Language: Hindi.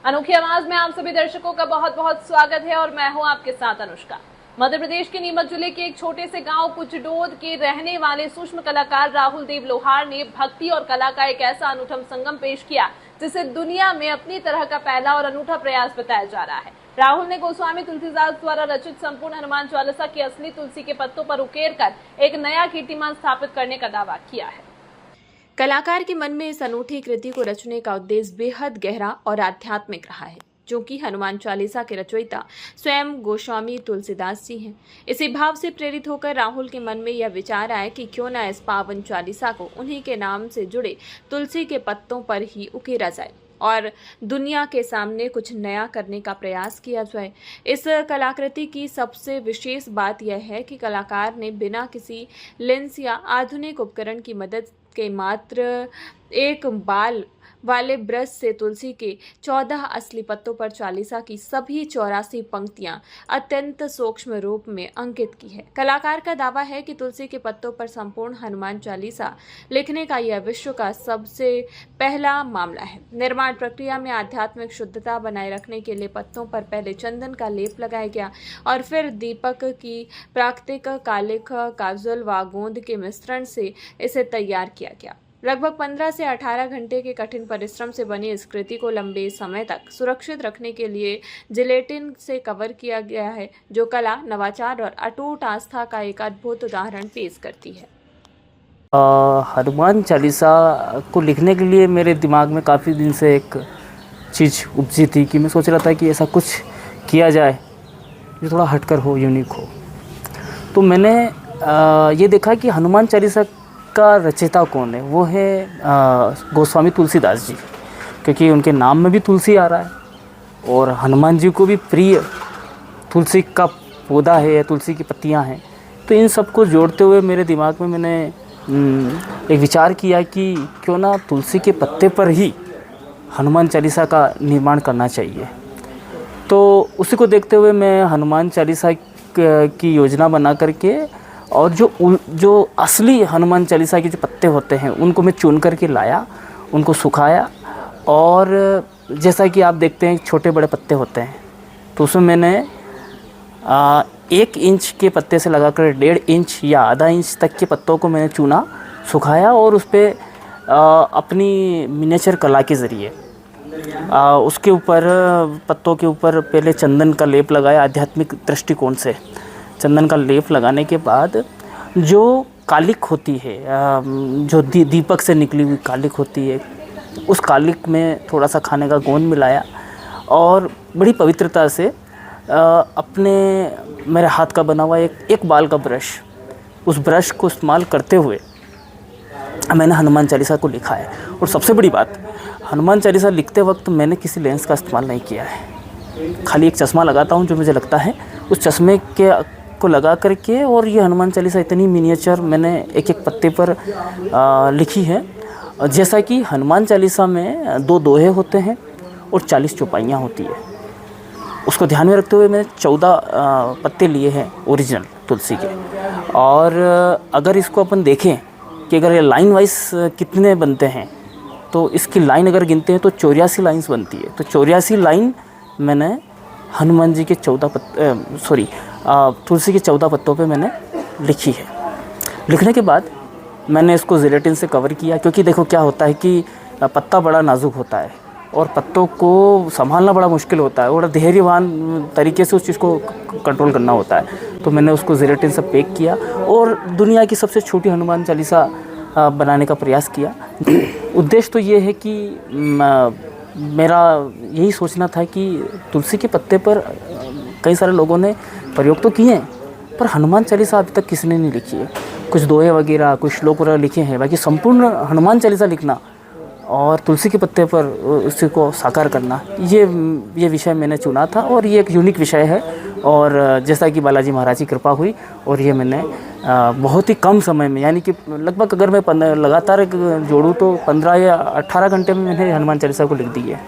अनोखी आवाज में आप सभी दर्शकों का बहुत बहुत स्वागत है और मैं हूं आपके साथ अनुष्का। मध्य प्रदेश के नीमच जिले के एक छोटे से गांव कुचडोद के रहने वाले सूक्ष्म कलाकार राहुल देव लोहार ने भक्ति और कला का एक ऐसा अनूठा संगम पेश किया जिसे दुनिया में अपनी तरह का पहला और अनूठा प्रयास बताया जा रहा है। राहुल ने गोस्वामी तुलसीदास द्वारा रचित संपूर्ण हनुमान चालीसा की असली तुलसी के पत्तों पर उकेर कर एक नया कीर्तिमान स्थापित करने का दावा किया है। कलाकार के मन में इस अनूठी कृति को रचने का उद्देश्य बेहद गहरा और आध्यात्मिक रहा है, क्योंकि हनुमान चालीसा के रचयिता स्वयं गोस्वामी तुलसीदास जी हैं। इसी भाव से प्रेरित होकर राहुल के मन में यह विचार आया कि क्यों न इस पावन चालीसा को उन्हीं के नाम से जुड़े तुलसी के पत्तों पर ही उकेरा जाए और दुनिया के सामने कुछ नया करने का प्रयास किया जाए। इस कलाकृति की सबसे विशेष बात यह है कि कलाकार ने बिना किसी लेंस या आधुनिक उपकरण की मदद के मात्र एक बाल वाले ब्रश से तुलसी के 14 असली पत्तों पर चालीसा की सभी 84 पंक्तियां अत्यंत सूक्ष्म रूप में अंकित की है। कलाकार का दावा है कि तुलसी के पत्तों पर संपूर्ण हनुमान चालीसा लिखने का यह विश्व का सबसे पहला मामला है। निर्माण प्रक्रिया में आध्यात्मिक शुद्धता बनाए रखने के लिए पत्तों पर पहले चंदन का लेप लगाया गया और फिर दीपक की प्राकृतिक कालिख, काजल व गोंद के मिश्रण से इसे तैयार किया गया। लगभग 15 से 18 घंटे के कठिन परिश्रम से बनी इस कृति को लंबे समय तक सुरक्षित रखने के लिए जिलेटिन से कवर किया गया है, जो कला, नवाचार और अटूट आस्था का एक अद्भुत उदाहरण पेश करती है। हनुमान चालीसा को लिखने के लिए मेरे दिमाग में काफ़ी दिन से एक चीज़ उपजी थी कि मैं सोच रहा था कि ऐसा कुछ किया जाए जो थोड़ा हटकर हो, यूनिक हो। तो मैंने ये देखा कि हनुमान चालीसा का रचयिता कौन है। वो है गोस्वामी तुलसीदास जी, क्योंकि उनके नाम में भी तुलसी आ रहा है और हनुमान जी को भी प्रिय तुलसी का पौधा है, तुलसी की पत्तियां हैं। तो इन सब को जोड़ते हुए मेरे दिमाग में मैंने एक विचार किया कि क्यों ना तुलसी के पत्ते पर ही हनुमान चालीसा का निर्माण करना चाहिए। तो उसी को देखते हुए मैं हनुमान चालीसा की योजना बना करके और जो असली हनुमान चालीसा के जो पत्ते होते हैं उनको मैं चुन करके लाया, उनको सुखाया और जैसा कि आप देखते हैं छोटे बड़े पत्ते होते हैं, तो उसमें मैंने 1 इंच के पत्ते से लगाकर 1.5 इंच या आधा इंच तक के पत्तों को मैंने चुना, सुखाया और उस पर अपनी मिनिएचर कला के ज़रिए उसके ऊपर पत्तों के ऊपर पहले चंदन का लेप लगाया। आध्यात्मिक दृष्टिकोण से चंदन का लेप लगाने के बाद जो कालिख होती है, जो दीपक से निकली हुई कालिख होती है, उस कालिख में थोड़ा सा खाने का गोंद मिलाया और बड़ी पवित्रता से अपने मेरे हाथ का बना हुआ एक बाल का ब्रश, उस ब्रश को इस्तेमाल करते हुए मैंने हनुमान चालीसा को लिखा है। और सबसे बड़ी बात, हनुमान चालीसा लिखते वक्त मैंने किसी लेंस का इस्तेमाल नहीं किया है। खाली एक चश्मा लगाता हूँ जो मुझे लगता है, उस चश्मे को लगा करके, और ये हनुमान चालीसा इतनी मिनिएचर मैंने एक पत्ते पर लिखी है। जैसा कि हनुमान चालीसा में 2 दोहे होते हैं और 40 चौपाइयाँ होती है, उसको ध्यान में रखते हुए मैंने 14 पत्ते लिए हैं ओरिजिनल तुलसी के। और अगर इसको अपन देखें कि अगर ये लाइन वाइज कितने बनते हैं, तो इसकी लाइन अगर गिनते हैं तो 84 लाइन्स बनती है। तो 84 लाइन मैंने हनुमान जी के तुलसी के 14 पत्तों पे मैंने लिखी है। लिखने के बाद मैंने इसको जिलेटिन से कवर किया, क्योंकि देखो क्या होता है कि पत्ता बड़ा नाजुक होता है और पत्तों को संभालना बड़ा मुश्किल होता है और धैर्यवान तरीके से उस चीज़ को कंट्रोल करना होता है। तो मैंने उसको जिलेटिन से पैक किया और दुनिया की सबसे छोटी हनुमान चालीसा बनाने का प्रयास किया। उद्देश्य तो ये है कि मेरा यही सोचना था कि तुलसी के पत्ते पर कई सारे लोगों ने प्रयोग तो किए हैं, पर हनुमान चालीसा अभी तक किसी ने नहीं लिखी है। कुछ दोहे वगैरह, कुछ श्लोक वगैरह लिखे हैं, बाकी संपूर्ण हनुमान चालीसा लिखना और तुलसी के पत्ते पर उसी को साकार करना, ये विषय मैंने चुना था और ये एक यूनिक विषय है। और जैसा कि बालाजी महाराज की कृपा हुई और ये मैंने बहुत ही कम समय में, यानी कि लगभग अगर मैं लगातार जोड़ूँ तो 15 या 18 घंटे में मैंने हनुमान चालीसा को लिख दी है।